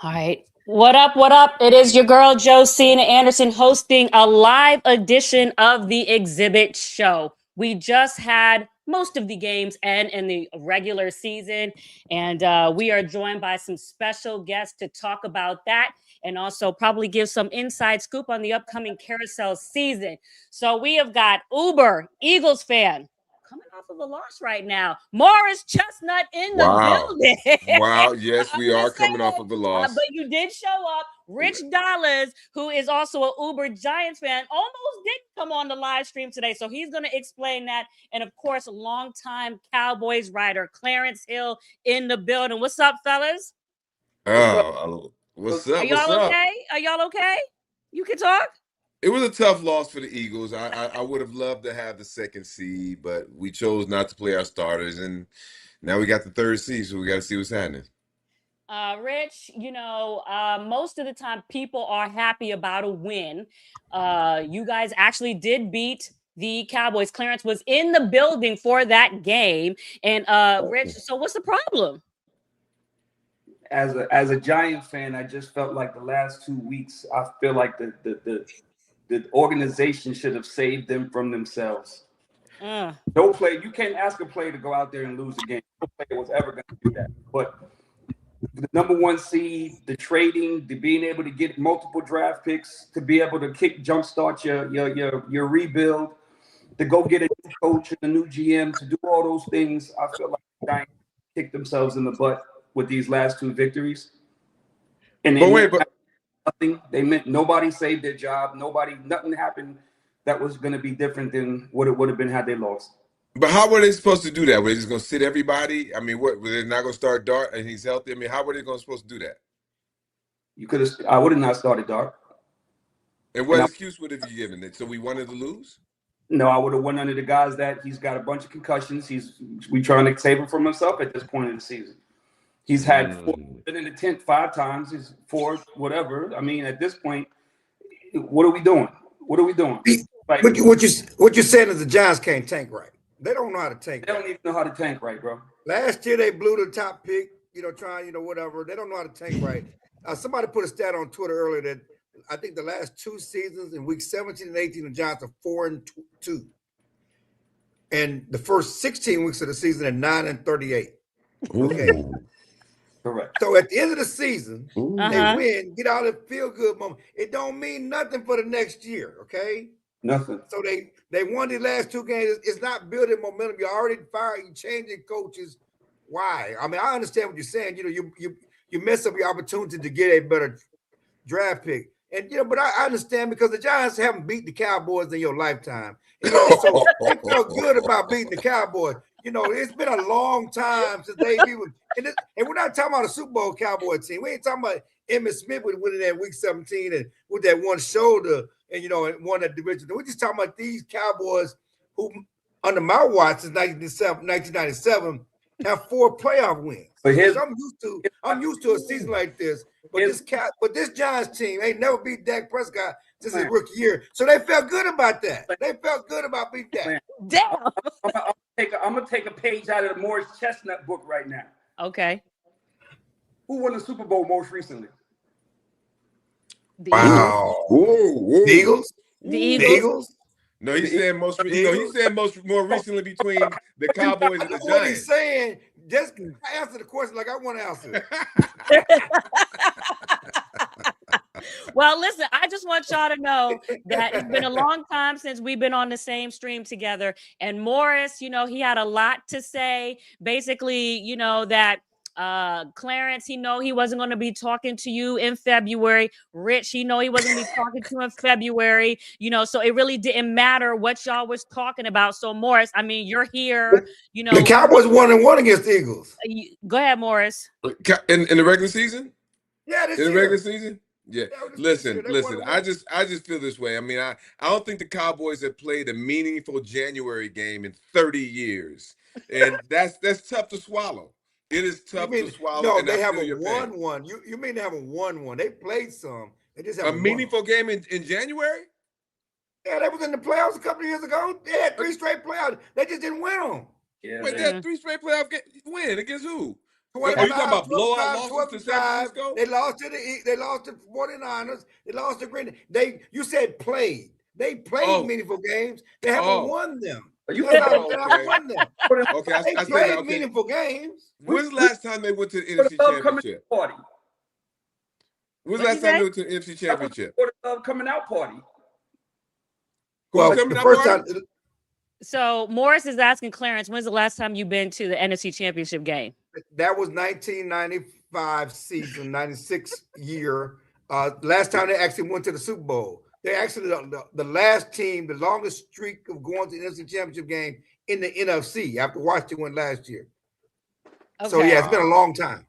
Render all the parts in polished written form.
All right. What up? What up? It is your girl, Josina Anderson, hosting a live edition of the Exhibit Show. We just had most of the games end in the regular season, and we are joined by some special guests to talk about that and also probably give some inside scoop on the upcoming carousel season. So we have got Uber Eagles fan coming off of a loss right now. Morris Chestnut in the Wow. building. Wow. Yes, I'm we are just coming off saying, of a loss. but you did show up. Rich Dollaz, who is also an Uber Giants fan, almost didn't come on the live stream today. So he's going to explain that. And of course, longtime Cowboys writer Clarence Hill in the building. What's up, fellas? What's up? What's Are up? What's y'all up? okay? Are y'all okay? You can talk? It was a tough loss for the Eagles. I would have loved to have the second seed, but we chose not to play our starters, and now we got the third seed, so we got to see what's happening. Rich, most of the time people are happy about a win. You guys actually did beat the Cowboys. Clarence was in the building for that game. And Rich, so what's the problem? As a Giant fan, I just felt like the last 2 weeks, I feel like the organization should have saved them from themselves. No play, you can't ask a player to go out there and lose a game. No player was ever going to do that. But the number one seed, the trading, the being able to get multiple draft picks, to be able to jumpstart your rebuild, to go get a new coach and a new GM, to do all those things, I feel like the Giants kicked themselves in the butt with these last two victories. And nothing. They meant nobody saved their job. Nothing happened that was going to be different than what it would have been had they lost. But how were they supposed to do that? Were they just going to sit everybody? I mean, what, were they not going to start Dart and he's healthy? I mean, how were they supposed to do that? I would have not started Dart. And what excuse would have you given it? So we wanted to lose? No, I would have went under the guys that he's got a bunch of concussions. We trying to save him from himself at this point in the season. He's had been in the tent 5 times. He's 4, whatever. I mean, at this point, what are we doing? What are we doing? Like, what you're saying is the Giants can't tank right. They don't know how to tank. They don't even know how to tank right, bro. Last year they blew the top pick, trying, whatever. They don't know how to tank right. Somebody put a stat on Twitter earlier that I think the last 2 seasons in week 17 and 18, the Giants are 4-2. And the first 16 weeks of the season are 9-38. Okay. Correct. So at the end of the season, they win, get out of the feel-good moment. It don't mean nothing for the next year, okay? Nothing. So they won the last 2 games. It's not building momentum. You already fired, you changing coaches. Why? I mean, I understand what you're saying. You mess up your opportunity to get a better draft pick. And but I understand because the Giants haven't beat the Cowboys in your lifetime. So they felt good about beating the Cowboys. It's been a long time since they even and we're not talking about a Super Bowl Cowboy team. We ain't talking about Emmitt Smith winning that week 17 and with that one shoulder and won that division. We're just talking about these Cowboys who, under my watch since 1997, have 4 playoff wins. But I'm used to a season like this. But this Giants team ain't never beat Dak Prescott since his rookie year. So they felt good about that. They felt good about beating Dak. Damn. I'm gonna take a page out of the Morris Chestnut book right now. Okay. Who won the Super Bowl most recently? Wow. Whoa. The Eagles? The Eagles? No, he's saying more recently between the Cowboys and the Giants. What he's saying, just answer the question like I want to answer it. Well, listen, I just want y'all to know that it's been a long time since we've been on the same stream together. And Morris, he had a lot to say. Basically, that Clarence, he wasn't going to be talking to you in February. Rich, he wasn't going to be talking to you in February. So it really didn't matter what y'all was talking about. So Morris, I mean, you're here. The Cowboys 1-1 against the Eagles. Go ahead, Morris. In the regular season? Yeah, in the regular season. Yeah. Listen. I just feel this way. I mean, I don't think the Cowboys have played a meaningful January game in 30 years, and that's tough to swallow. It is tough to swallow. No, they haven't won one. You mean they haven't won one? They played some. They just haven't a meaningful game in January. Yeah, they was in the playoffs a couple of years ago. They had 3 straight playoffs. They just didn't win them. Yeah, but they had 3 straight playoff win against who? Are you talking about blowout 25, losses to San 25. Francisco? They lost to they lost to 49ers. They lost to Green. You said played. They played meaningful games. They haven't won them. You They put haven't won them. Okay, They I say played that. Okay. meaningful games. When's the last time they went to the NFC Championship? Party. When's the last time they went to the NFC Championship? Coming out party. Who's coming the out first party? time. So Morris is asking Clarence, when's the last time you've been to the NFC Championship game? That was 1995 season, 96 year. Last time they actually went to the Super Bowl. They actually the last team, the longest streak of going to the NFC Championship game in the NFC after Washington went last year. Okay. So yeah, it's been a long time.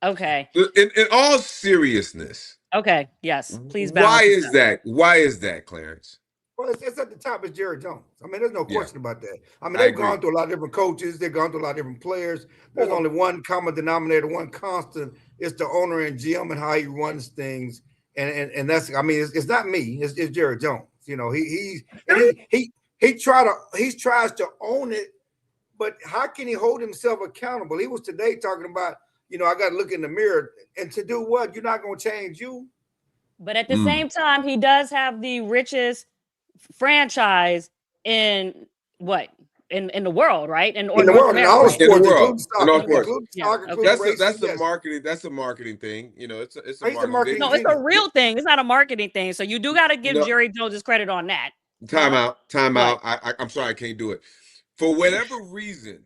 Okay. In all seriousness. Okay. Yes. Please. Why is that? Why is that, Clarence? Well, it's at the top. It's Jerry Jones. I mean, there's no question about that. I mean, I they've gone through a lot of different coaches. They've gone through a lot of different players. There's only one common denominator, one constant. It's the owner and GM and how he runs things. And that's, I mean, it's not me. It's Jerry Jones. You know, he tries to own it, but how can he hold himself accountable? He was today talking about, you know, I got to look in the mirror and to do what? You're not going to change you. But at the same time, he does have the richest franchise in what? In the world, right? In the world, in all the sports, including soccer, that's a marketing. That's a marketing thing. You know, it's a marketing. No, it's a real thing. It's not a marketing thing. So you do got to give Jerry Jones his credit on that. Time out. I'm sorry, I can't do it. For whatever reason,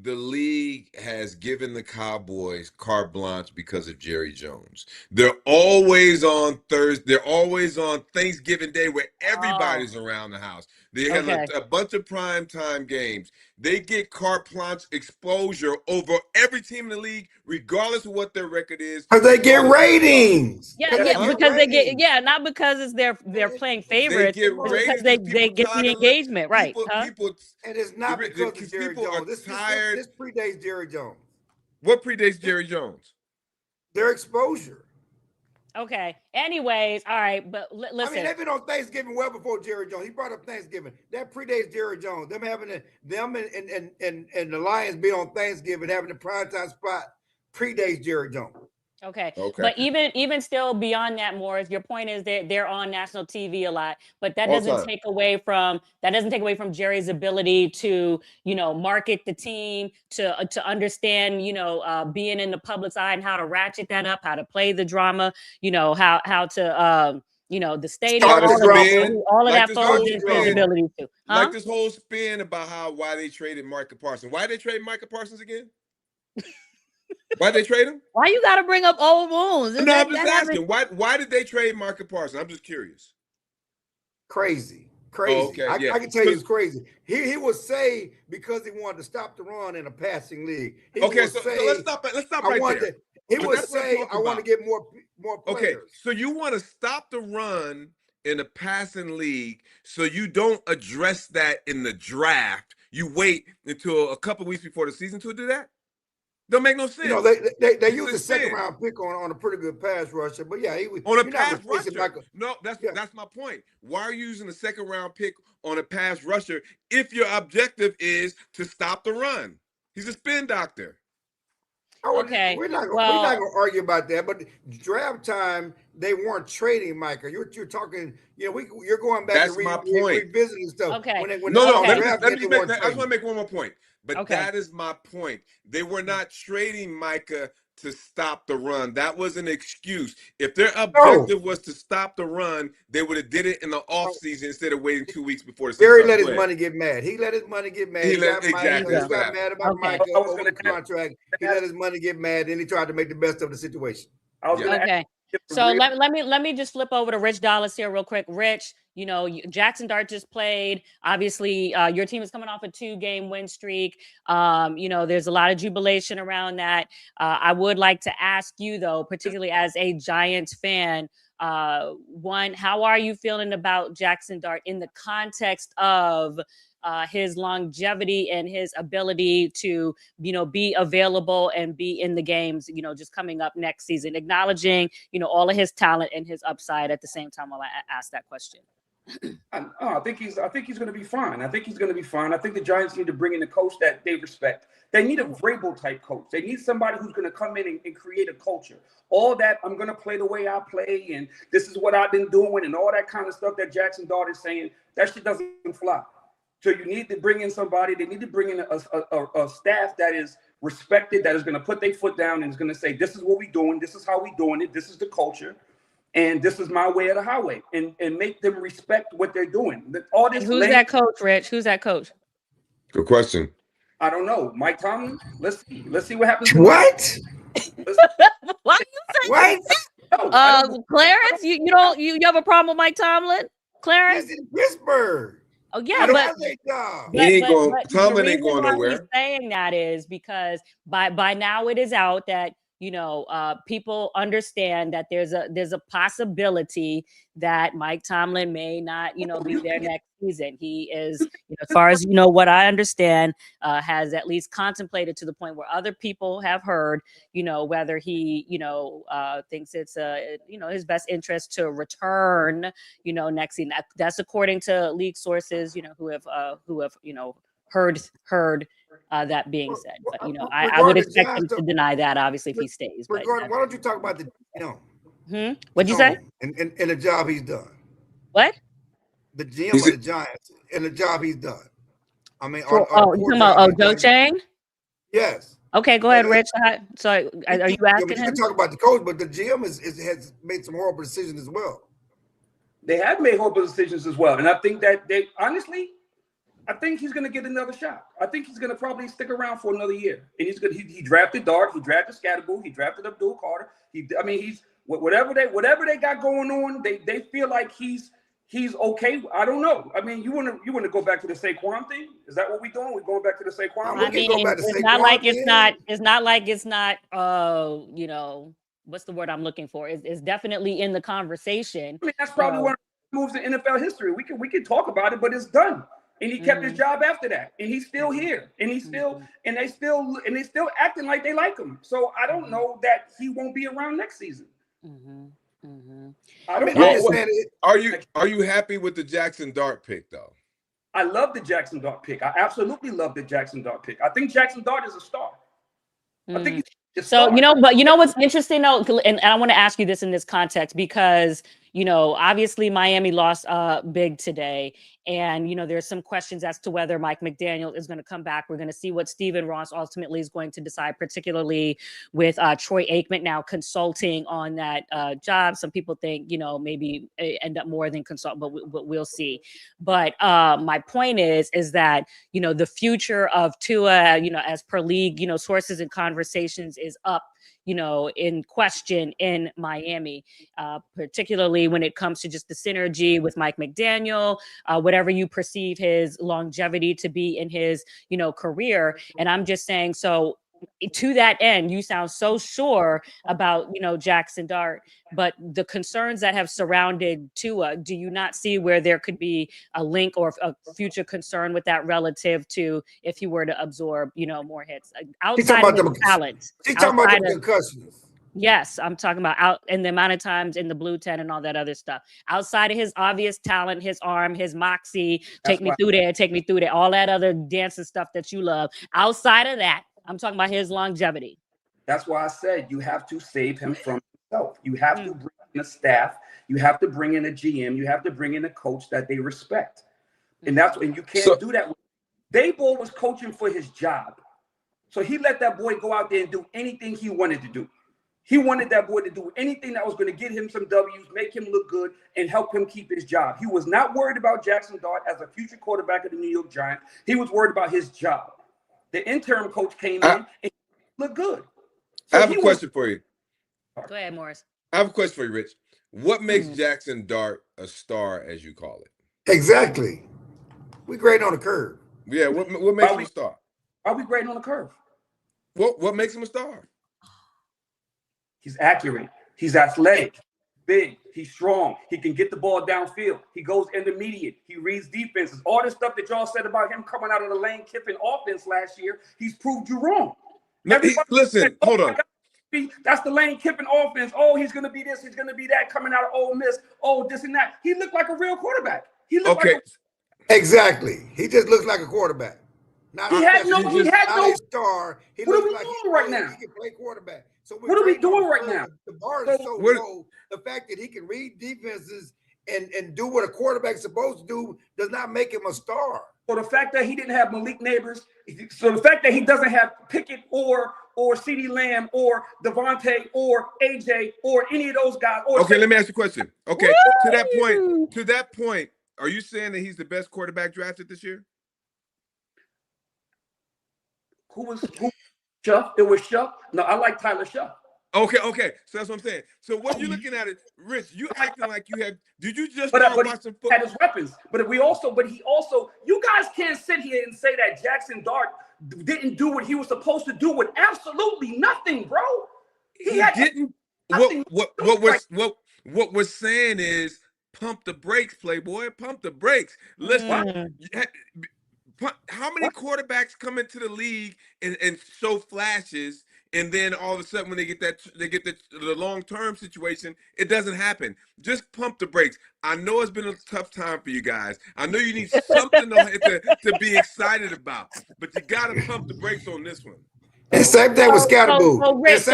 the league has given the Cowboys carte blanche because of Jerry Jones. They're always on Thursday. They're always on Thanksgiving Day where everybody's around the house. They have a bunch of primetime games. They get carte blanche exposure over every team in the league, regardless of what their record is. Because they get ratings. Because they get not because it's they're playing favorites. Because they get the engagement, right? People, and it's not because of Jerry Jones. This predates Jerry Jones. What predates Jerry Jones? Their exposure. Okay. Anyways, all right, but listen. I mean, they've been on Thanksgiving well before Jerry Jones. He brought up Thanksgiving. That predates Jerry Jones. Them having them and the Lions being on Thanksgiving, having the primetime spot predates Jerry Jones. Okay. But even still beyond that, Morris, your point is that they're on national TV a lot, but that doesn't take away from Jerry's ability to, you know, market the team, to understand, you know, being in the public's eye and how to ratchet that up, how to play the drama, you know, how to you know, the stadium, all of that falls into his ability too. Like this whole spin about why they traded Micah Parsons. Why they trade Micah Parsons again? Why they trade him? Why you got to bring up old wounds? No, I'm just asking. Why did they trade Micah Parsons? I'm just curious. Crazy. I can tell you it's crazy. He would say because he wanted to stop the run in a passing league. So let's stop right there. He would say, I want to get more players. Okay, so you want to stop the run in a passing league so you don't address that in the draft. You wait until a couple weeks before the season to do that? Don't make no sense. You know, they use a second round pick on a pretty good pass rusher, but yeah, he was on a pass rusher. No, that's my point. Why are you using a second round pick on a pass rusher if your objective is to stop the run? He's a spin doctor. Okay. We're not going to argue about that, but draft time they weren't trading Micah. You're talking. You know, you're going back. That's my point. Revisiting stuff. Okay. I just want to make one more point. But that is my point. They were not trading Micah to stop the run. That was an excuse. If their objective was to stop the run, they would have did it in the offseason instead of waiting 2 weeks before the season. Jerry let his money get mad. He let his money get mad. He got mad about Micah over the contract. He let his money get mad, and he tried to make the best of the situation. Okay. So let me just flip over to Rich Dollaz here real quick. Rich, you know, Jackson Dart just played. Obviously, your team is coming off a 2-game win streak. You know, there's a lot of jubilation around that. I would like to ask you, though, particularly as a Giants fan, one, how are you feeling about Jackson Dart in the context of his longevity and his ability to, you know, be available and be in the games, you know, just coming up next season, acknowledging, you know, all of his talent and his upside at the same time while I ask that question? I think he's going to be fine. I think he's going to be fine. I think the Giants need to bring in a coach that they respect. They need a Vrabel type coach. They need somebody who's going to come in and create a culture. All that I'm going to play the way I play, and this is what I've been doing, and all that kind of stuff that Jackson Dart is saying, that shit doesn't fly. So you need to bring in somebody. They need to bring in a staff that is respected, that is going to put their foot down and is going to say, this is what we're doing. This is how we're doing it. This is the culture. And this is my way of the highway, and make them respect what they're doing. All this. Who's that coach, Rich? Who's that coach? Good question. I don't know. Mike Tomlin. Let's see what happens. What? Why you saying What? Clarence, you have a problem with Mike Tomlin, Clarence? He's in Pittsburgh. Oh yeah, but Tomlin ain't going nowhere. He's saying that is because by now it is out that people understand that there's a possibility that Mike Tomlin may not, be there next season. He is, as far as what I understand, has at least contemplated to the point where other people have heard, whether he, thinks it's his best interest to return, next season. That's according to league sources, who have heard. That being said, but I would expect him to deny that, obviously, if he stays. Why don't you talk about the What'd you say? And the job he's done. What? The GM of the Giants and the job he's done. I mean, you talking about Joe Chang? Yes. Okay, go ahead, Rich. So, are you asking him? We can talk about the coach, but the GM has made some horrible decisions as well. They have made horrible decisions as well, and I think that I think he's going to get another shot. I think he's going to probably stick around for another year. And he drafted Dart, he drafted Scatterbull, he drafted Abdul Carter. He's whatever they got going on, they feel like he's okay. I don't know. I mean, you want to go back to the Saquon thing? Is that what we're doing? We're going back to the Saquon? It's not like it's not what's the word I'm looking for? It's definitely in the conversation. I mean, that's probably one of the moves in NFL history. We can talk about it, but it's done. And he kept his job after that, and he's still here, and he's still, and they still acting like they like him. So I don't know that he won't be around next season. I don't know. Are you happy with the Jackson Dart pick though? I love the Jackson Dart pick. I absolutely love the Jackson Dart pick. I think Jackson Dart is a star. I think he's so but what's interesting though, and I want to ask you this in this context because obviously Miami lost big today. And, there's some questions as to whether Mike McDaniel is going to come back. We're going to see what Stephen Ross ultimately is going to decide, particularly with Troy Aikman now consulting on that job. Some people think, maybe end up more than consult, but we'll see. But my point is that, the future of Tua, as per league, sources and conversations is up, in question in Miami, particularly when it comes to just the synergy with Mike McDaniel, whatever you perceive his longevity to be in his, career. And I'm just saying, so to that end, you sound so sure about, Jackson Dart, but the concerns that have surrounded Tua, do you not see where there could be a link or a future concern with that relative to if he were to absorb, more hits outside of the talent? He's talking about the concussions. Yes, I'm talking about out in the amount of times in the blue tent and all that other stuff. Outside of his obvious talent, his arm, his moxie, take me through there, all that other dancing stuff that you love. Outside of that, I'm talking about his longevity. That's why I said you have to save him from himself. You have to bring in a staff. You have to bring in a GM. You have to bring in a coach that they respect. And you can't do that. Daboll was coaching for his job. So he let that boy go out there and do anything he wanted to do. He wanted that boy to do anything that was going to get him some W's, make him look good, and help him keep his job. He was not worried about Jackson Dart as a future quarterback of the New York Giants. He was worried about his job. The interim coach came in and looked good. So I have a question for you. Go ahead, Morris. I have a question for you, Rich. What makes Jackson Dart a star, as you call it? Exactly. We grade on the curve. Yeah, what makes him a star? Are we grading on the curve? What makes him a star? He's accurate. He's athletic, big. He's strong. He can get the ball downfield. He goes intermediate. He reads defenses. All this stuff that y'all said about him coming out of the Lane Kiffin offense last year, he's proved you wrong. Listen, hold on. That's the Lane Kiffin offense. Oh, he's going to be this. He's going to be that coming out of Ole Miss. Oh, this and that. He looked like a real quarterback. He looked like exactly. He just looks like a quarterback. Not he had no star. He what are looks we like doing right now? He can play quarterback. So what are we doing right now? The bar is so low. The fact that he can read defenses and do what a quarterback's supposed to do does not make him a star. So the fact that he didn't have Malik Neighbors, so the fact that he doesn't have Pickett or CeeDee Lamb or Devontae or AJ or any of those guys. Okay, let me ask you a question. Okay, to that point, are you saying that he's the best quarterback drafted this year? Who Shuff? It was Shuff. No, I like Tyler Shuff. Okay. So that's what I'm saying. So what you're looking at it, Rich, you acting like you have. Did you just start watching football? Had his weapons, but he also. You guys can't sit here and say that Jackson Dart didn't do what he was supposed to do with absolutely nothing, bro. He didn't. What we're saying is pump the brakes, Playboy. Pump the brakes. Listen. How many quarterbacks come into the league and show flashes, and then all of a sudden when they get the long-term situation, it doesn't happen? Just pump the brakes. I know it's been a tough time for you guys. I know you need something to be excited about, but you got to pump the brakes on this one. And same thing with Scatterboo. Is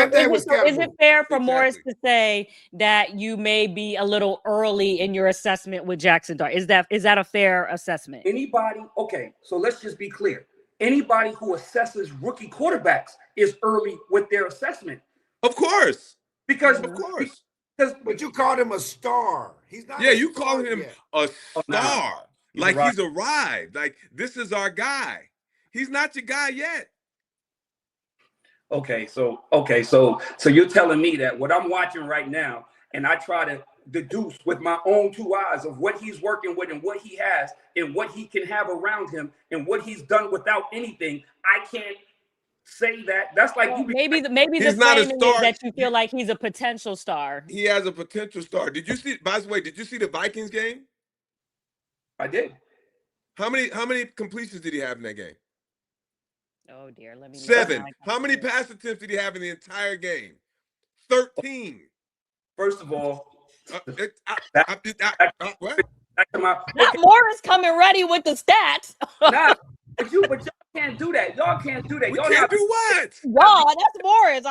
it fair for Morris to say that you may be a little early in your assessment with Jackson Dart? Is that a fair assessment? Anybody? Okay, so let's just be clear. Anybody who assesses rookie quarterbacks is early with their assessment. Of course. But you called him a star. He's not. Yeah, you call him a star. Nah. He's arrived. Like, this is our guy. He's not your guy yet. Okay, so you're telling me that what I'm watching right now, and I try to deduce with my own two eyes of what he's working with and what he has and what he can have around him and what he's done without anything, I can't say that. That's like maybe the claim is that you feel like he's a potential star. He has a potential star. Did you see? By the way, did you see the Vikings game? I did. How many completions did he have in that game? Oh dear, let me 7. How many pass attempts did he have in the entire game? 13. First of all, not Morris coming ready with the stats. But y'all can't do that. Y'all can't do that. Y'all can't do what? Wow, that's Morris.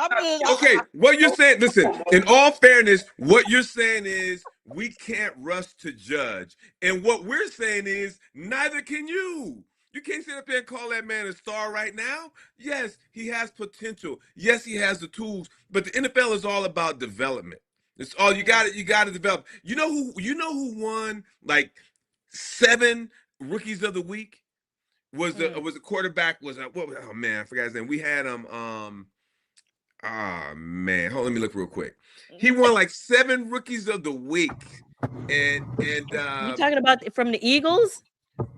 Okay, what you're saying, listen, in all fairness, what you're saying is we can't rush to judge. And what we're saying is neither can you. You can't sit up there and call that man a star right now. Yes, he has potential. Yes, he has the tools. But the NFL is all about development. It's all you got to develop. You know who won like 7 rookies of the week? Was a quarterback? Oh man, I forgot his name. We had him. Hold on, let me look real quick. He won like 7 rookies of the week, and you talking about from the Eagles?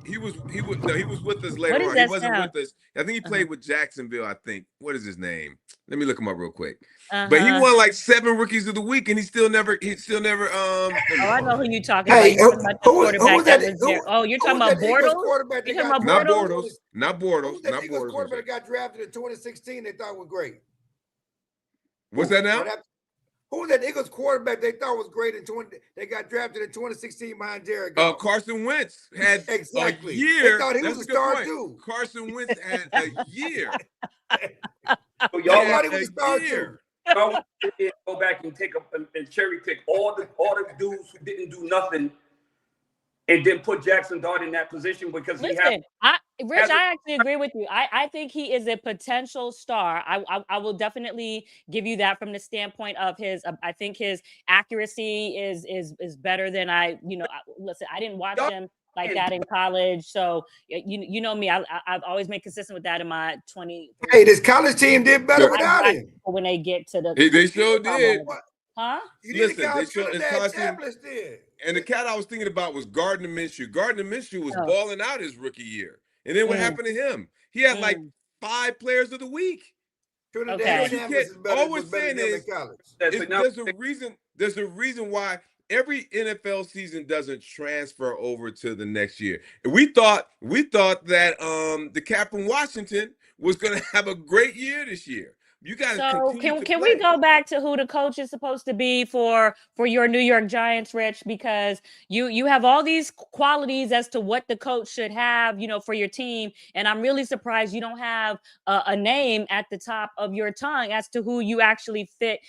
He was with us later on. He wasn't with us. I think he played with Jacksonville. I think. What is his name? Let me look him up real quick. But he won like 7 rookies of the week, and he still never. I know who you're talking about. You're talking about the quarterback that was there. Oh, you're talking about Bortles? Not Bortles. That Eagles quarterback got drafted in 2016. They thought was great. What's that now? Who was that Eagles quarterback they thought was great they got drafted in 2016 behind Jared? Carson Wentz had a year. They thought he was a star too. Carson Wentz had a year. So y'all thought he was a star too. Y'all go back and take and cherry pick all the dudes who didn't do nothing, and then put Jackson Dart in that position because Rich, I actually agree with you. I think he is a potential star. I will definitely give you that from the standpoint of his. I think his accuracy is better than listen, I didn't watch him like that in college, so you know me. I've always been consistent with that in my 20. Hey, this college team did better without him. When they get to the, they sure did. Huh? Listen, they sure did. And the cat I was thinking about was Gardner Minshew. Gardner Minshew was balling out his rookie year. And then what happened to him? He had like 5 players of the week. All we're saying is there's a reason why every NFL season doesn't transfer over to the next year. We thought that the cat from Washington was going to have a great year this year. You got to So continue to can play. we go back to who the coach is supposed to be for your New York Giants, Rich? Because you have all these qualities as to what the coach should have, for your team, and I'm really surprised you don't have a name at the top of your tongue as to who you actually think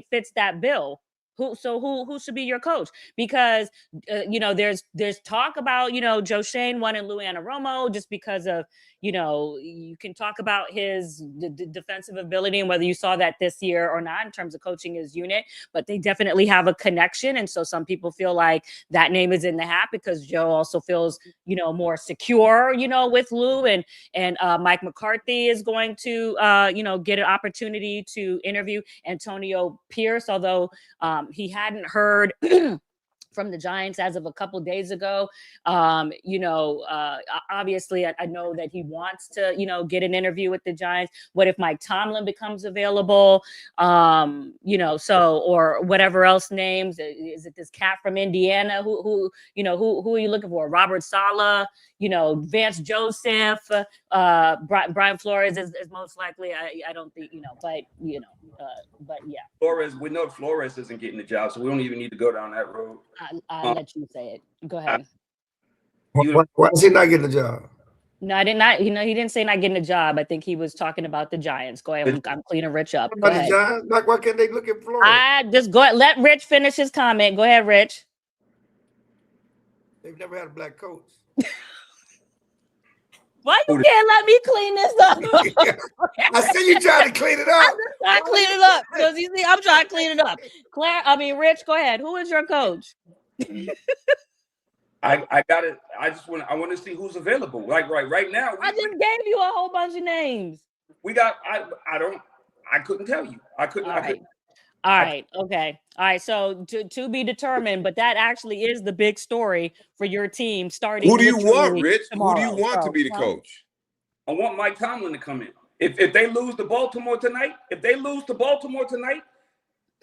fits that bill. Who should be your coach? Because there's talk about Joe Shane wanting Lou Anarumo just because of you can talk about his defensive ability and whether you saw that this year or not in terms of coaching his unit, but they definitely have a connection. And so some people feel like that name is in the hat because Joe also feels, more secure, with Lou, and Mike McCarthy is going to, get an opportunity to interview Antonio Pierce, although he hadn't heard from the Giants as of a couple days ago. Obviously I know that he wants to, get an interview with the Giants. What if Mike Tomlin becomes available? Or whatever else names. Is it this cat from Indiana? Who are you looking for? Robert Saleh, Vance Joseph, Brian Flores is most likely. I don't think, but yeah. Flores, we know Flores isn't getting the job, so we don't even need to go down that road. I'll let you say it. Go ahead. Why is he not getting the job? No, I did not. He didn't say not getting a job. I think he was talking about the Giants. Go ahead. I'm cleaning Rich up. Go ahead. Giants? Like, why can't they look at Florida? I just go ahead. Let Rich finish his comment. Go ahead, Rich. They've never had a black coach. Why you can't let me clean this up? I see you trying to clean it up. I clean it up because you see, I'm trying to clean it up. Rich, go ahead. Who is your coach? I got it. I want to see who's available. Like right now. I just gave you a whole bunch of names. We got. I couldn't tell you. I couldn't. All right. Okay. All right. So to be determined, but that actually is the big story for your team starting. Who do you want, Rich? Tomorrow. Who do you want to be the coach? I want Mike Tomlin to come in. If they lose to Baltimore tonight,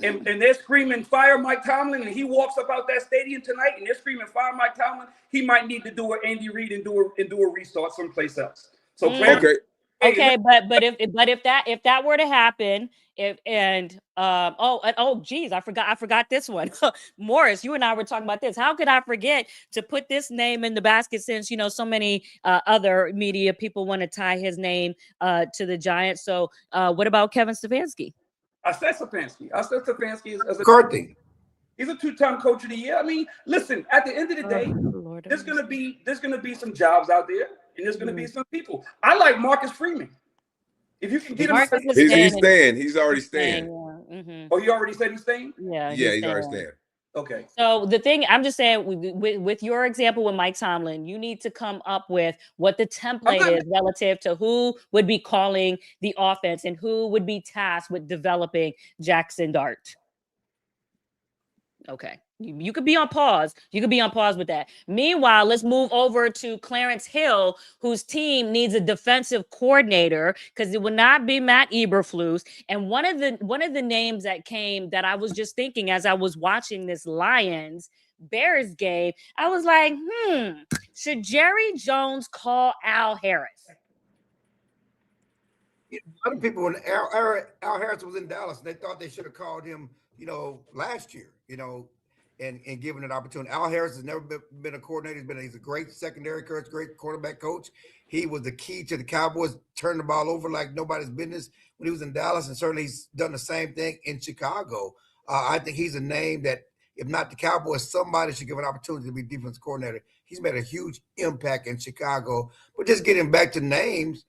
and they're screaming fire Mike Tomlin, and he walks up out that stadium tonight, and they're screaming fire Mike Tomlin, he might need to do an Andy Reid and do a restart someplace else. So okay. Okay, but if that were to happen, geez, I forgot this one. Morris, you and I were talking about this. How could I forget to put this name in the basket since so many other media people want to tie his name to the Giants? So what about Kevin Stefanski? I said Stefanski as McCarthy. He's a 2-time coach of the year. I mean, listen, at the end of the day, there's gonna be some jobs out there, and there's gonna be some people. I like Marcus Freeman. If you can get him, he's staying. He's already staying. Yeah. Mm-hmm. Oh, you already said he's staying? Yeah, he's already staying. Okay. So the thing I'm just saying, with your example with Mike Tomlin, you need to come up with what the template is relative to who would be calling the offense and who would be tasked with developing Jackson Dart. Okay. You could be on pause. You could be on pause with that. Meanwhile, let's move over to Clarence Hill, whose team needs a defensive coordinator because it would not be Matt Eberflus. And one of the names that I was just thinking as I was watching this Lions Bears game, I was like, should Jerry Jones call Al Harris? A lot of people, when Al Harris was in Dallas, they thought they should have called him, last year, and given an opportunity. Al Harris has never been a coordinator. He's a great secondary coach, great quarterback coach. He was the key to the Cowboys turning the ball over like nobody's business when he was in Dallas, and certainly he's done the same thing in Chicago. I think he's a name that, if not the Cowboys, somebody should give an opportunity to be defensive coordinator. He's made a huge impact in Chicago. But just getting back to names,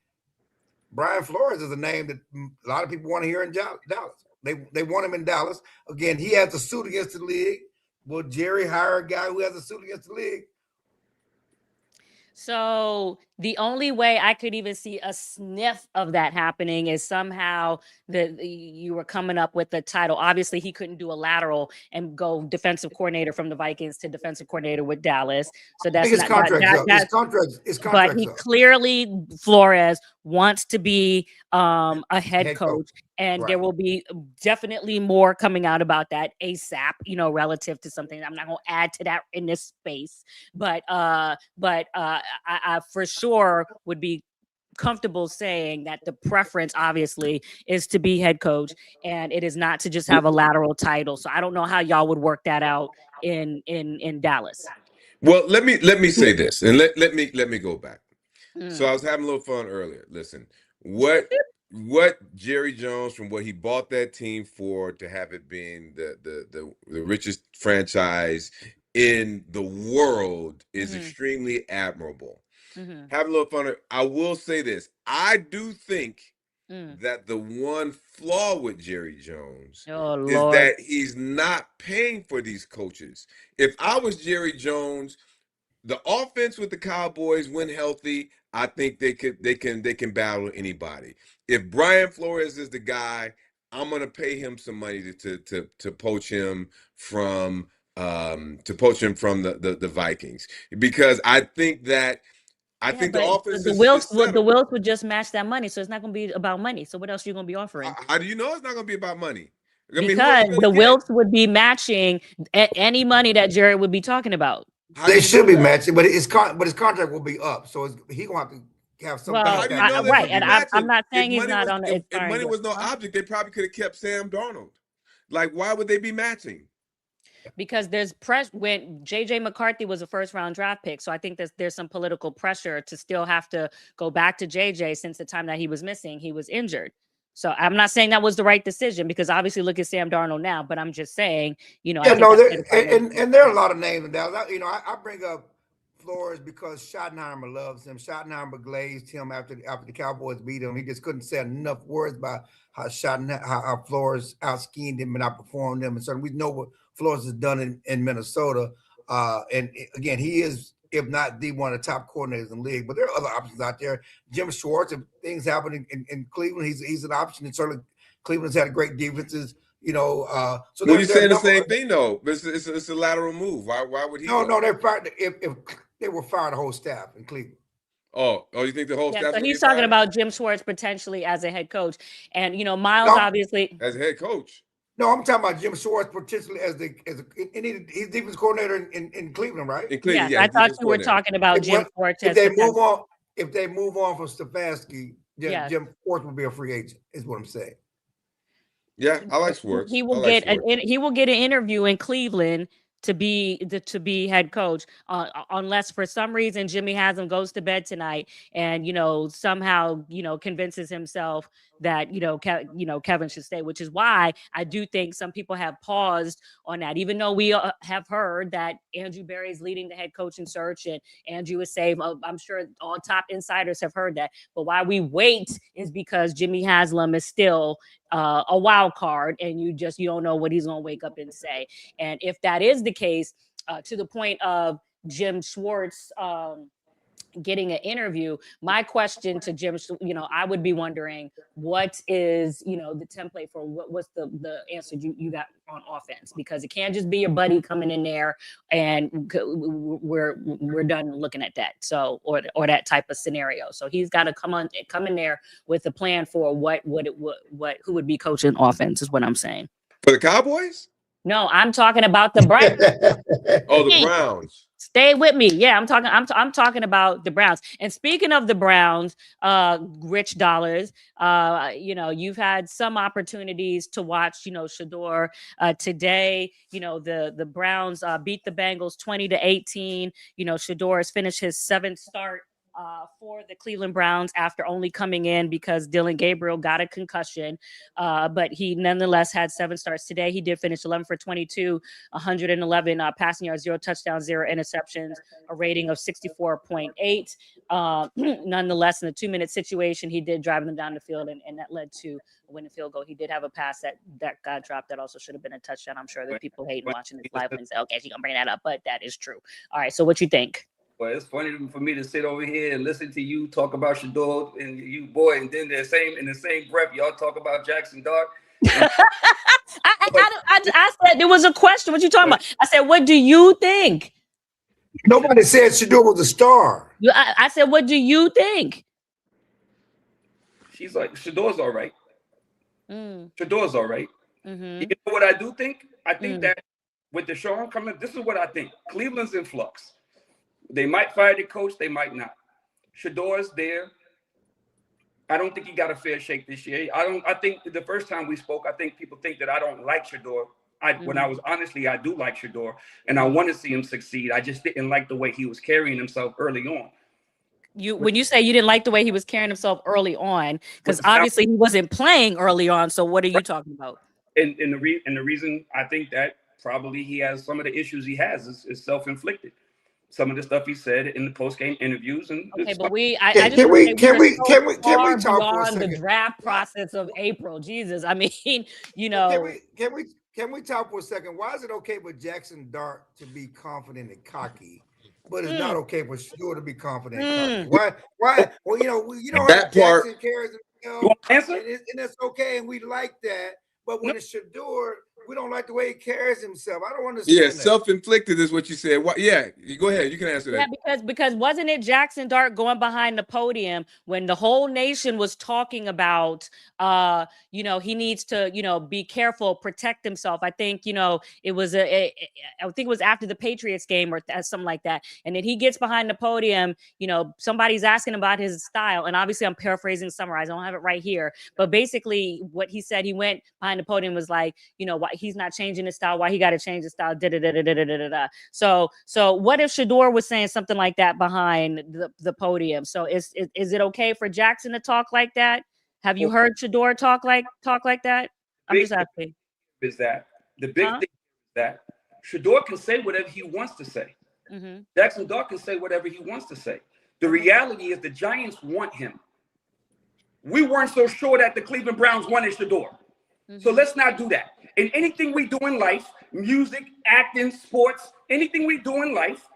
Brian Flores is a name that a lot of people want to hear in Dallas. They want him in Dallas. Again, he has a suit against the league. Will Jerry hire a guy who has a suit against the league? So the only way I could even see a sniff of that happening is somehow you were coming up with the title. Obviously, he couldn't do a lateral and go defensive coordinator from the Vikings to defensive coordinator with Dallas. So that's his contract. But he clearly, Flores wants to be a head coach. And there will be definitely more coming out about that ASAP, relative to something. I'm not going to add to that in this space, but I for sure would be comfortable saying that the preference obviously is to be head coach, and it is not to just have a lateral title. So I don't know how y'all would work that out in Dallas. Well, let me say this, and let me go back. So Mm. I was having a little fun earlier. Listen, what Jerry Jones, from what he bought that team for, to have it being the richest franchise in the world, is extremely admirable. Having a little fun. I will say this: I do think that the one flaw with Jerry Jones Oh is Lord. that he's not paying for these coaches. If I was Jerry Jones, the offense with the Cowboys, when healthy, I think they can battle anybody. If Brian Flores is the guy, I'm gonna pay him some money to poach him from the Vikings, because I think the offense is The settled. Wills would just match that money, so it's not going to be about money. So what else are you going to be offering? How do you know it's not gonna be about money? I mean, who Because else you the gonna get? Wills would be matching any money that Jerry would be talking about. How do They you should know be that? matching, but his contract will be up, so he gonna have to have some But kind Well, how of do you know package. they right, would be and I'm matching? not If saying he's money not was on the if, if expiring money deal. was no Huh? object, they probably could have kept Sam Darnold. Like, why would they be matching? Because there's press when JJ McCarthy was a first round draft pick. So I think there's some political pressure to still have to go back to JJ since the time that he was missing. He was injured. So I'm not saying that was the right decision, because obviously look at Sam Darnold now, but I'm just saying, I Yeah, think no, that played a part in and there are a lot of names in Dallas. I bring up Flores because Schottenheimer loves him. Schottenheimer glazed him after the Cowboys beat him. He just couldn't say enough words about how how Flores out schemed him and outperformed him. And so we know what Flores has done in Minnesota. And again, he is, if not the one of the top coordinators in the league. But there are other options out there. Jim Schwartz, if things happen in Cleveland, he's an option. And certainly Cleveland's had great defenses. So Well, there you're are a saying the number. same thing though. It's a lateral move. Why would he go? No, they're fired. If they were fired, the whole staff in Cleveland. Oh, you think the whole Yeah, staff's so gonna he's get talking fired about Jim Schwartz potentially as a head coach. And Miles No, obviously. as a head coach? no, I'm talking about Jim Schwartz potentially he's defense coordinator in Cleveland, right? In Cleveland, Yes, yeah, I he's thought defense you were coordinator. talking about Jim Schwartz If as they potential. move on from Stefanski, Yes. Jim Schwartz will be a free agent. Is what I'm saying. Yeah, I like Schwartz. He I will like get Schwartz. he will get an interview in Cleveland to be head coach, unless for some reason Jimmy Haslam goes to bed tonight and somehow convinces himself that Kevin should stay, which is why I do think some people have paused on that, even though we have heard that Andrew Berry is leading the head coaching search and Andrew is safe. I'm sure all top insiders have heard that, but why we wait is because Jimmy Haslam is still a wild card, and you don't know what he's going to wake up and say. And if that is the case, to the point of Jim Schwartz getting an interview, my question to Jim, I would be wondering, what is the template for what's the answer you got on offense, because it can't just be your buddy coming in there and we're done looking at that. So or that type of scenario. So he's got to come in there with a plan for who would be coaching offense, is what I'm saying. For the Cowboys? No, I'm talking about the Browns. Oh, the Browns. Stay with me. Yeah, I'm talking about the Browns. And speaking of the Browns, Rich Dollaz, you've had some opportunities to watch, Shador today. The Browns beat the Bengals 20-18. Shador has finished his 7th start for the Cleveland Browns after only coming in because Dylan Gabriel got a concussion. But he nonetheless had 7 starts today. He did finish 11 for 22, 111 passing yards, 0 touchdowns, 0 interceptions, a rating of 64.8. Nonetheless, in the 2-minute situation, he did drive them down the field, and that led to a winning field goal. He did have a pass that got dropped that also should have been a touchdown. I'm sure that people hate watching this live and say, okay, she's going to bring that up, but that is true. All right, so what you think? Well, it's funny for me to sit over here and listen to you talk about Shador and you, boy, and then in the same breath, y'all talk about Jackson Dart. I said there was a question. What you talking about? I said, what do you think? Nobody said Shador was a star. I said, what do you think? She's like, Shador's all right. Shador's all right. Mm-hmm. You know what I do think? I think that with Deshaun coming, this is what I think. Cleveland's in flux. They might fire the coach. They might not. Shador's there. I don't think he got a fair shake this year. I think the first time we spoke, I think people think that I don't like Shador. When I was honestly, I do like Shador, and I want to see him succeed. I just didn't like the way he was carrying himself early on. When you say you didn't like the way he was carrying himself early on, because obviously he wasn't playing early on. So what are you talking about? And the reason I think that probably he has some of the issues he has is self-inflicted. Some of the stuff he said in the post-game interviews, and okay, but can we talk beyond the draft process of April? Jesus, I mean, you know, can we talk for a second? Why is it okay for Jackson Dart to be confident and cocky, but it's not okay for Shador to be confident and cocky? Why? Well, you know that part. Jackson carries himself, and that's okay, and we like that. But when it's Shador, we don't like the way he carries himself. I don't understand. Yeah, self-inflicted is what you said. Yeah, you go ahead. You can answer that. Yeah, because wasn't it Jackson Dart going behind the podium when the whole nation was talking about, he needs to, be careful, protect himself. I think, it was I think it was after the Patriots game or something like that. And then he gets behind the podium, somebody's asking about his style. And obviously I'm paraphrasing, summarizing. I don't have it right here. But basically what he said, he went behind the podium was like, why he's not changing his style, why he got to change his style. So what if Shador was saying something like that behind the podium? So is it okay for Jackson to talk like that? Have you heard Shador talk like that? I'm just asking. Is that the big thing? Is that Shador can say whatever he wants to say. Jackson Dart can say whatever he wants to say. The reality is the Giants want him. We weren't so sure that the Cleveland Browns wanted Shador. So let's not do that. In anything we do in life, music, acting, sports, anything we do in life,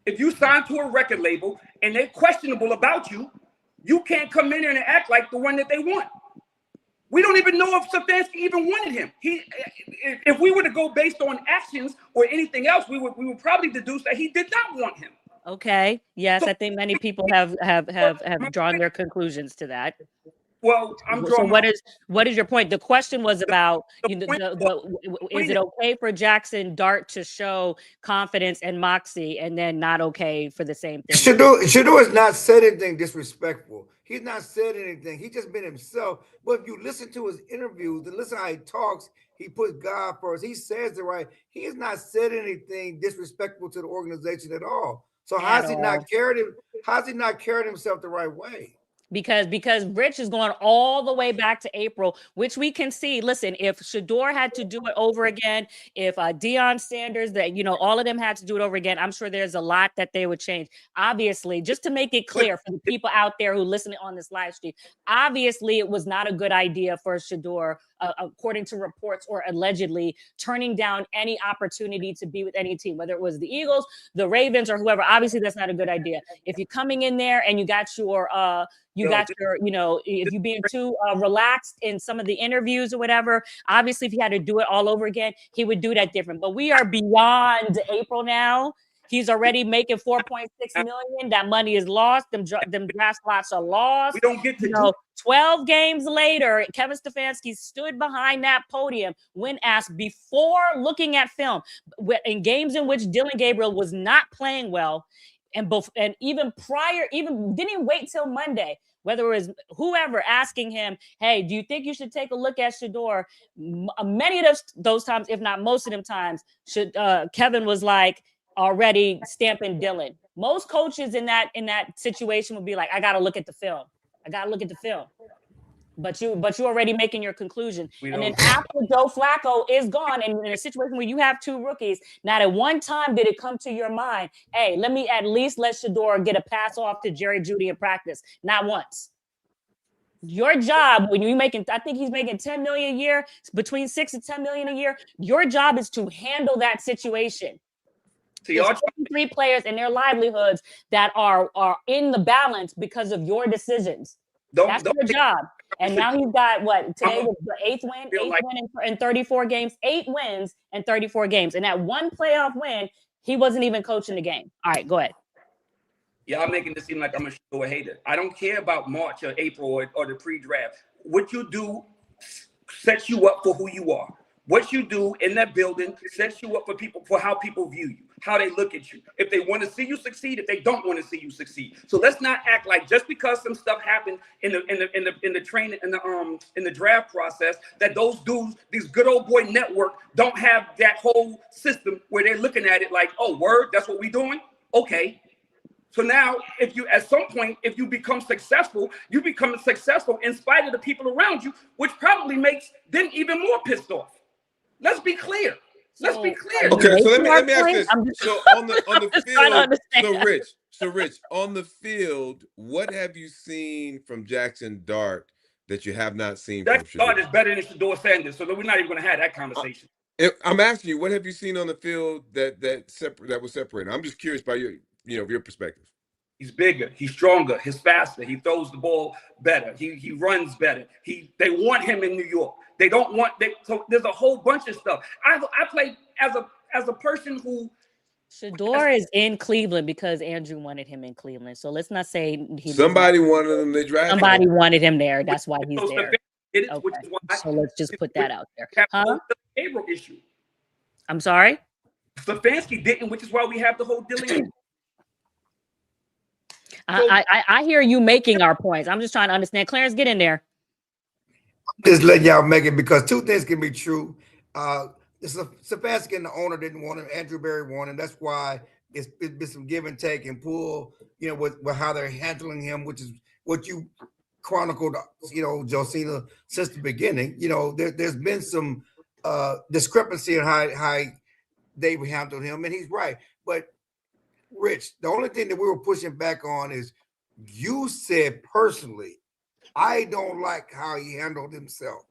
if you sign to a record label and they're questionable about you, you can't come in there and act like the one that they want. We don't even know if Stefanski even wanted him. If we were to go based on actions or anything else, we would probably deduce that he did not want him. Okay. Yes, so, I think many people have drawn their conclusions to that. Well, so what is your point? The question was about is it okay for Jackson Dart to show confidence and moxie, and then not okay for the same thing? Shador has not said anything disrespectful. He's not said anything. He's just been himself. But if you listen to his interviews and listen how he talks, he puts God first. He says it right. He has not said anything disrespectful to the organization at all. So how's he not carried himself the right way? Because Rich is going all the way back to April, which we can see. Listen, if Shador had to do it over again, if Deion Sanders, all of them had to do it over again, I'm sure there's a lot that they would change. Obviously, just to make it clear for the people out there who listen on this live stream, obviously it was not a good idea for Shador, according to reports or allegedly, turning down any opportunity to be with any team, whether it was the Eagles, the Ravens, or whoever. Obviously, that's not a good idea. If you're coming in there and you got your if you're being too relaxed in some of the interviews or whatever, obviously if he had to do it all over again, he would do that different. But we are beyond April now. He's already making $4.6 million. That money is lost. Them draft slots are lost. We don't get to 12 games later, Kevin Stefanski stood behind that podium when asked before looking at film in games in which Dylan Gabriel was not playing well. And even prior, didn't even wait till Monday, whether it was whoever asking him, hey, do you think you should take a look at Shador? Many of those times, if not most of them times, Kevin was like already stamping Dylan. Most coaches in that situation would be like, I got to look at the film. But you already making your conclusion. And then after Joe Flacco is gone, and in a situation where you have two rookies, not at one time did it come to your mind, hey, let me at least let Shador get a pass off to Jerry Jeudy in practice. Not once. Your job, when you're making, I think he's making $10 million a year, between $6 and $10 million a year. Your job is to handle that situation. So y'all 23 players and their livelihoods that are in the balance because of your decisions. That's your job. And now he's got today was the eighth win in 34 games, 8 wins in 34 games. And that one playoff win, he wasn't even coaching the game. All right, go ahead. Y'all making this seem like I'm a Shador hater. I don't care about March or April or the pre-draft. What you do sets you up for who you are. What you do in that building sets you up for how people view you, how they look at you. If they want to see you succeed, if they don't want to see you succeed. So let's not act like just because some stuff happened in the training in the draft process that those dudes, these good old boy network, don't have that whole system where they're looking at it like, oh, word, that's what we doing? Okay. So now, if you, at some point, if you become successful, you become successful in spite of the people around you, which probably makes them even more pissed off. Let's be clear. Let's be clear. Okay, so let me ask this. So on the field, so Rich, on the field, what have you seen from Jackson Dart that you have not seen from Shador? Dart is better than Shador Sanders, so we're not even going to have that conversation. I'm asking you, what have you seen on the field that was separated? I'm just curious by your perspective. He's bigger, he's stronger, he's faster, he throws the ball better, he runs better. They want him in New York. They don't want so there's a whole bunch of stuff. I played as a person who Shador is in Cleveland because Andrew wanted him in Cleveland. So let's not say somebody wanted him. They drafted somebody wanted him there. That's why he's there. Which is why, so let's just put that out there. Huh? The issue. I'm sorry? Stefanski didn't, which is why we have the whole Dillinger. I hear you making our points. I'm just trying to understand. Clarence, get in there. I'm just letting y'all make it because two things can be true. Stefanski and the owner didn't want him. Andrew Berry wanted him. That's why it's been some give and take and pull, with how they're handling him, which is what you chronicled, Josina, since the beginning. There's been some discrepancy in how they handled him, and he's right. But Rich, the only thing that we were pushing back on is you said personally, I don't like how he handled himself,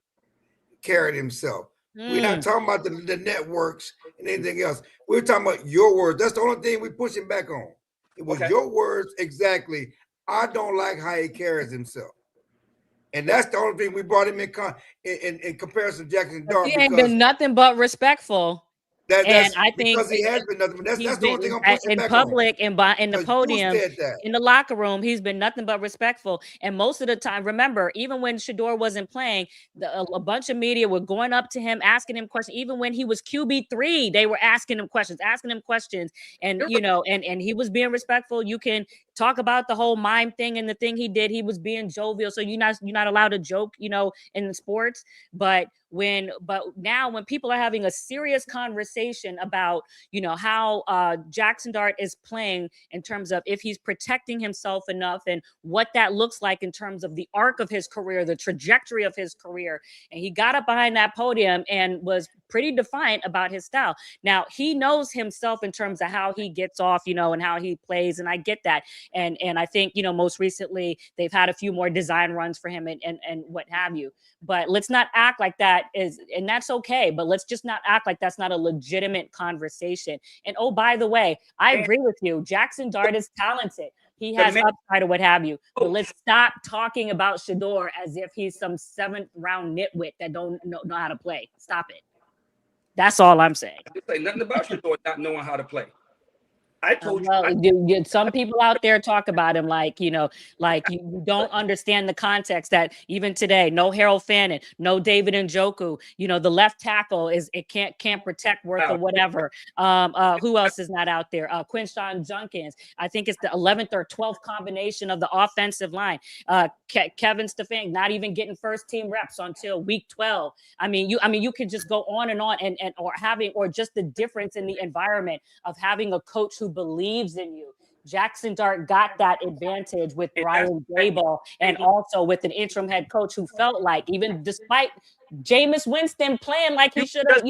carried himself. We're not talking about the networks and anything else. We're talking about your words. That's the only thing we're pushing back on. It was your words exactly. I don't like how he carries himself. And that's the only thing we brought him in comparison to Jackson Dart. He ain't been nothing but respectful. And I think because he has been nothing. That's the only thing I'm pushing back on. In public and in the podium, in the locker room, he's been nothing but respectful. And most of the time, remember, even when Shador wasn't playing, a bunch of media were going up to him, asking him questions. Even when he was QB3, they were asking him questions. And and he was being respectful. You can talk about the whole mime thing and the thing he did. He was being jovial. So you're not allowed to joke, in the sports. But now when people are having a serious conversation about, how Jackson Dart is playing in terms of if he's protecting himself enough and what that looks like in terms of the arc of his career, the trajectory of his career. And he got up behind that podium and was pretty defiant about his style. Now he knows himself in terms of how he gets off, and how he plays. And I get that. And I think, most recently they've had a few more design runs for him and what have you. But let's not act like that and that's okay. But let's just not act like that's not a legitimate conversation. And oh, by the way, I agree with you. Jackson Dart is talented. He has upside or what have you. But let's stop talking about Shador as if he's some 7th round nitwit that don't know how to play. Stop it. That's all I'm saying. I didn't say nothing about Shador not knowing how to play. I told you. Some people out there talk about him like you don't understand the context that even today, no Harold Fannin, no David Njoku, the left tackle can't protect Worth or whatever. Who else is not out there? Quinshawn Junkins. I think it's the 11th or 12th combination of the offensive line. Kevin Stefanski not even getting first team reps until week 12. You could just go on and or just the difference in the environment of having a coach who believes in you. Jackson Dart got that advantage with Brian Daboll and also with an interim head coach who felt like, even despite Jameis Winston playing like he should have,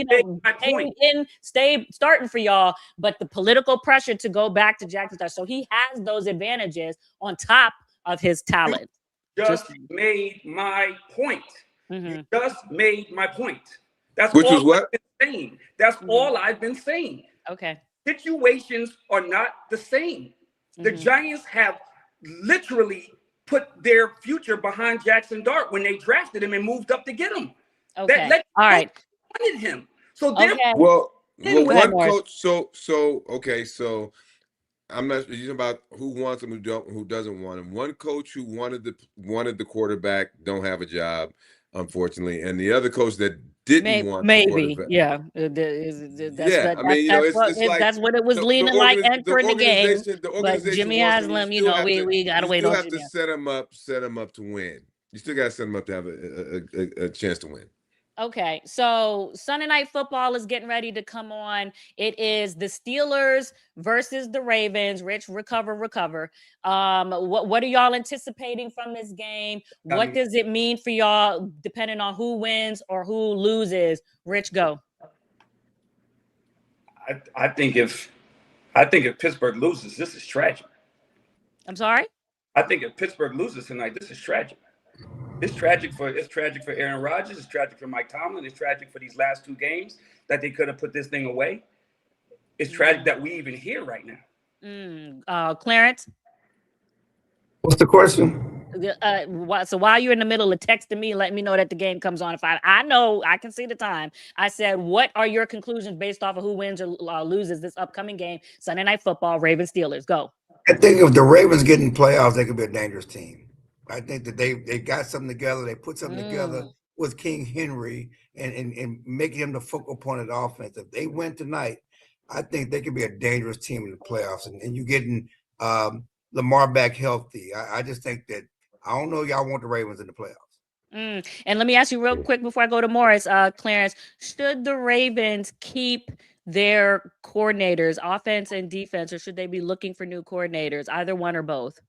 stayed starting for y'all, but the political pressure to go back to Jackson Dart. So he has those advantages on top of his talent. Just made my point. You just made my point. That's Which all was what? I've been saying. That's all I've been saying. Okay. Situations are not the same. The Giants have literally put their future behind Jackson Dart when they drafted him and moved up to get him. Okay. All right. Wanted him. So well, one coach. So I'm not talking about who wants him, who doesn't want him. One coach who wanted the quarterback don't have a job, unfortunately, and the other coach that didn't want the quarterback. Yeah. Yeah, I mean, That's what it was leaning like entering the game. The But organization Jimmy wants him. Haslam, we got to wait on Jimmy. You still have to set him up to win. You still got to set him up to have a chance to win. Okay, so Sunday Night Football is getting ready to come on. It is the Steelers versus the Ravens. Rich, recover. What are y'all anticipating from this game? What does it mean for y'all, depending on who wins or who loses? Rich, go. I think if Pittsburgh loses, this is tragic. I'm sorry? I think if Pittsburgh loses tonight, this is tragic. It's tragic for Aaron Rodgers. It's tragic for Mike Tomlin. It's tragic for these last two games that they could have put this thing away. It's tragic that we even here right now. Clarence? What's the question? So while you're in the middle of texting me, let me know that the game comes on. If I know, I can see the time. I said, what are your conclusions based off of who wins or loses this upcoming game? Sunday Night Football, Ravens Steelers. Go. I think if the Ravens get in playoffs, they could be a dangerous team. I think that they got something together. They put something together with King Henry and making him the focal point of the offense. If they win tonight, I think they could be a dangerous team in the playoffs. And you getting Lamar back healthy. I just think that I don't know. Y'all want the Ravens in the playoffs. And let me ask you real quick before I go to Morris, Clarence, should the Ravens keep their coordinators, offense and defense, or should they be looking for new coordinators, either one or both?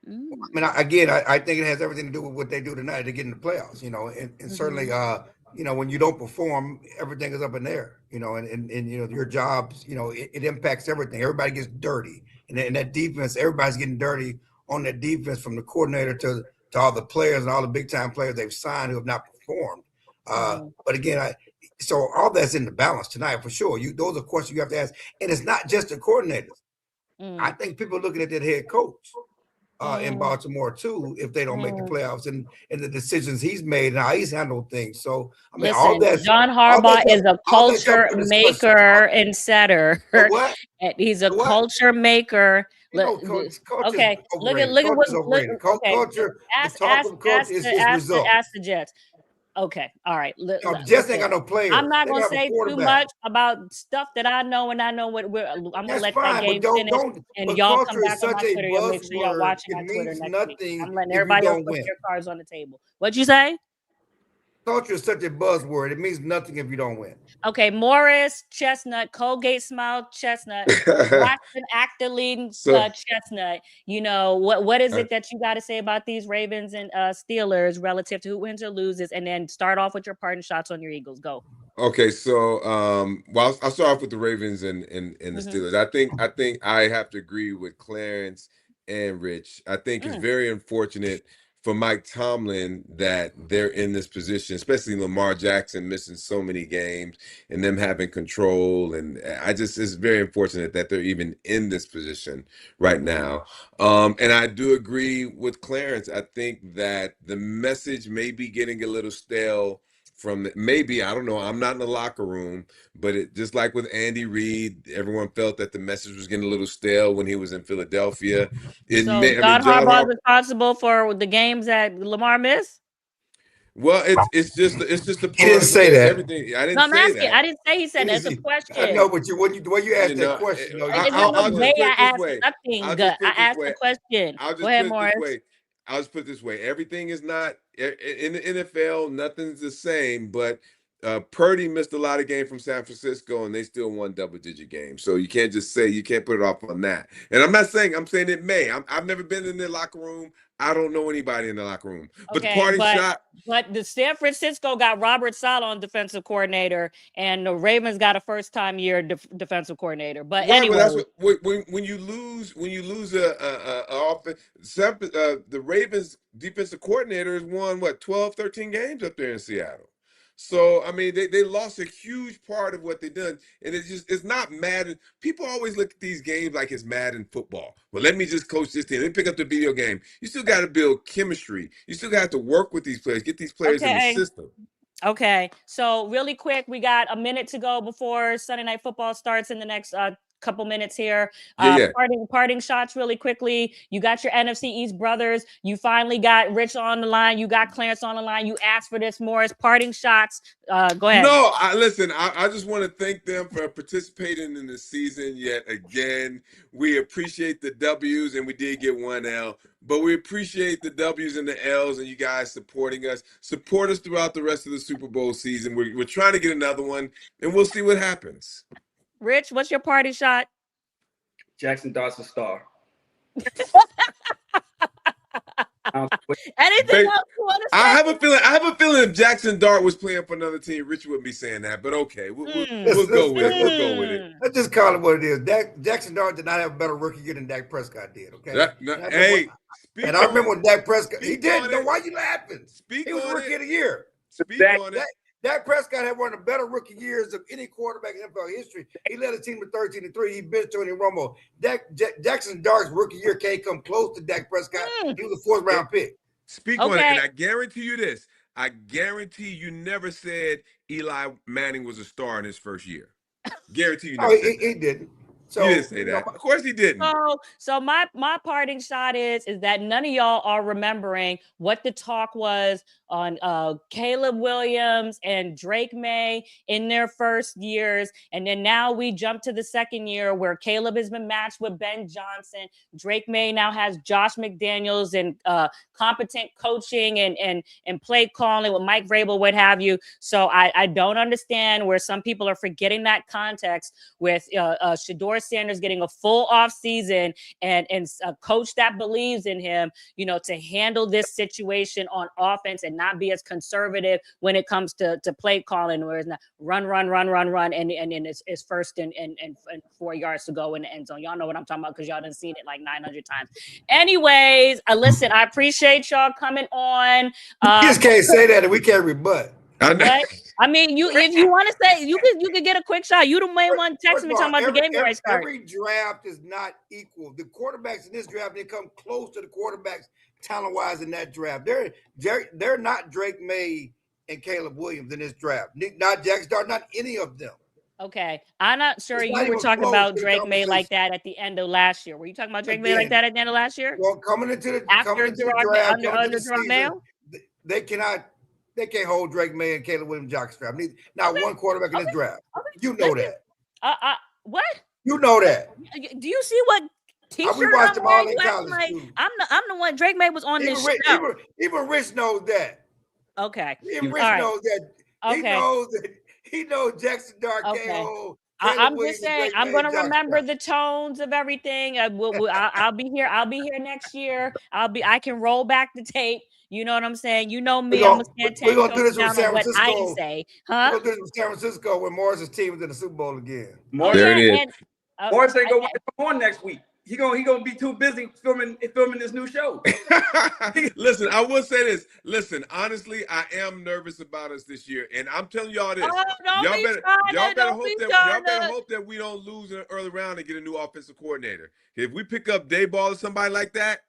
I mean, I think it has everything to do with what they do tonight to get in the playoffs, and certainly, when you don't perform, everything is up in the air, and your jobs, it impacts everything. Everybody gets dirty, and that defense, everybody's getting dirty on that defense, from the coordinator to all the players and all the big time players they've signed who have not performed. But again, so all that's in the balance tonight for sure. Those are questions you have to ask, and it's not just the coordinators. I think people are looking at that head coach in Baltimore too, if they don't make the playoffs, and the decisions he's made and how he's handled things. So I mean, all that. John Harbaugh is a culture maker and setter. What? He's a culture maker. Okay, look at what's culture. Ask the Jets. Okay, all right. Jets ain't got no players. I'm not gonna say too much about stuff that I know, and I know what I'm gonna let that game finish. And y'all come back on my Twitter. You'll make sure y'all watching my Twitter next week. I'm letting everybody else put their cards on the table. What'd you say? Culture is such a buzzword. It means nothing if you don't win. Okay, Morris, Chestnut, Colgate Smile, Chestnut, Watson actor leading Chestnut. What is it that you got to say about these Ravens and Steelers relative to who wins or loses, and then start off with your parting shots on your Eagles. Go. Okay, so I'll start off with the Ravens and the Steelers. I think I have to agree with Clarence and Rich. I think it's very unfortunate for Mike Tomlin that they're in this position, especially Lamar Jackson missing so many games and them having control. And it's very unfortunate that they're even in this position right now. And I do agree with Clarence. I think that the message may be getting a little stale I don't know. I'm not in the locker room, but it just like with Andy Reid, everyone felt that the message was getting a little stale when he was in Philadelphia. John Harbaugh is responsible for the games that Lamar missed. Well, it's just the. He didn't say that. Everything. I didn't say that. I didn't say he said that's a question. I know, but when you ask that question, I asked the question. Go ahead, Morris. I'll just put it this way. Everything is not in the NFL. Nothing's the same, but Purdy missed a lot of games from San Francisco, and they still won double-digit games. So you can't put it off on that. And I'm saying it may. I've never been in their locker room. I don't know anybody in the locker room. But But the San Francisco got Robert Saleh on defensive coordinator, and the Ravens got a first-time year defensive coordinator. But anyway, when you lose offense, the Ravens defensive coordinator has won 12, 13 games up there in Seattle. So, I mean, they lost a huge part of what they done. And it's not Madden. People always look at these games like it's Madden football. Well, let me just coach this team. Let me pick up the video game. You still got to build chemistry. You still got to work with these players, get these players in the system. Okay. So really quick, we got a minute to go before Sunday Night Football starts in the next couple minutes here. Yeah. Parting shots really quickly. You got your NFC East brothers. You finally got Rich on the line. You got Clarence on the line. You asked for this, Morris. Parting shots. Go ahead. No, I just want to thank them for participating in the season yet again. We appreciate the W's, and we did get 1 L, but we appreciate the W's and the L's and you guys supporting us. Support us throughout the rest of the Super Bowl season. We're trying to get another one, and we'll see what happens. Rich, what's your party shot? Jackson Dart's a star. Anything else you want to say? I have a feeling if Jackson Dart was playing for another team, Rich wouldn't be saying that. But okay, we'll go with it. We'll go with it. Let's just call it what it is. Jackson Dart did not have a better rookie year than Dak Prescott did. Okay. And I remember when Dak Prescott he did. Then why you laughing? He was rookie of the year. Speak on it. Dak Prescott had one of the better rookie years of any quarterback in NFL history. He led a team to 13-3. He benched Tony Romo. Jackson Dart's rookie year can't come close to Dak Prescott. He was a 4th round pick. Speak on it, and I guarantee you this. I guarantee you never said Eli Manning was a star in his first year. Guarantee you never said that. He didn't. So, he didn't say that. Of course he didn't. So my parting shot is that none of y'all are remembering what the talk was on Caleb Williams and Drake May in their first years. And then now we jump to the second year where Caleb has been matched with Ben Johnson. Drake May now has Josh McDaniels and competent coaching and play calling with Mike Vrabel, what have you. So I don't understand where some people are forgetting that context with Shador Sanders getting a full off season and a coach that believes in him, to handle this situation on offense and not be as conservative when it comes to play calling, where it's not run, and it's first and 4 yards to go in the end zone. Y'all know what I'm talking about because y'all done seen it like 900 times. Anyways, listen, I appreciate y'all coming on. You just can't say that and we can't rebut. I mean, if you want to say, you could get a quick shot. You the main one text me talking about the game right start. Every draft is not equal. The quarterbacks in this draft, they come close to the quarterbacks talent-wise in that draft. They're not Drake May and Caleb Williams in this draft. Not Jackson Dart, not any of them. Okay. I'm not sure you were talking about Drake May like that at the end of last year. Were you talking about Drake May like that at the end of last year? Well, coming into the draft, they can't hold Drake May and Caleb Williams jockstrap. Not one quarterback in this draft. You know that. What? You know that. Do you see what T-shirt I'm wearing? I'm the one. Drake May was on this show. Even Rich knows that. Okay. Even Rich knows that. Okay. He knows Jackson Dart can't hold. I'm just saying, I'm going to remember the tones of everything. I'll be here. I'll be here next year. I can roll back the tape. You know what I'm saying? You know me. I'm going to do this with San Francisco. I say. Huh? We're going to do this with San Francisco when Morris's team is in the Super Bowl again. There it is. Morris ain't going to come on next week. He gonna be too busy filming this new show. Listen, I will say this. Listen, honestly, I am nervous about us this year, and I'm telling y'all this. Y'all better hope that we don't lose in an early round and get a new offensive coordinator. If we pick up Dayball or somebody like that,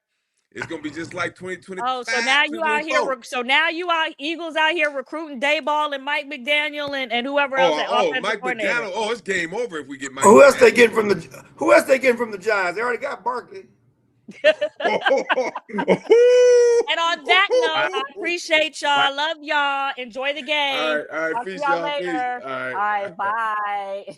it's gonna be just like 2020. Oh, so now you out here. So now you are Eagles out here recruiting Dayball and Mike McDaniel and whoever else. Mike McDaniel. Oh, it's game over if we get Mike. Who else they getting from the Giants? They already got Barkley. And on that note, I appreciate y'all. Love y'all. Enjoy the game. All right. Talk to y'all later. All right. Bye.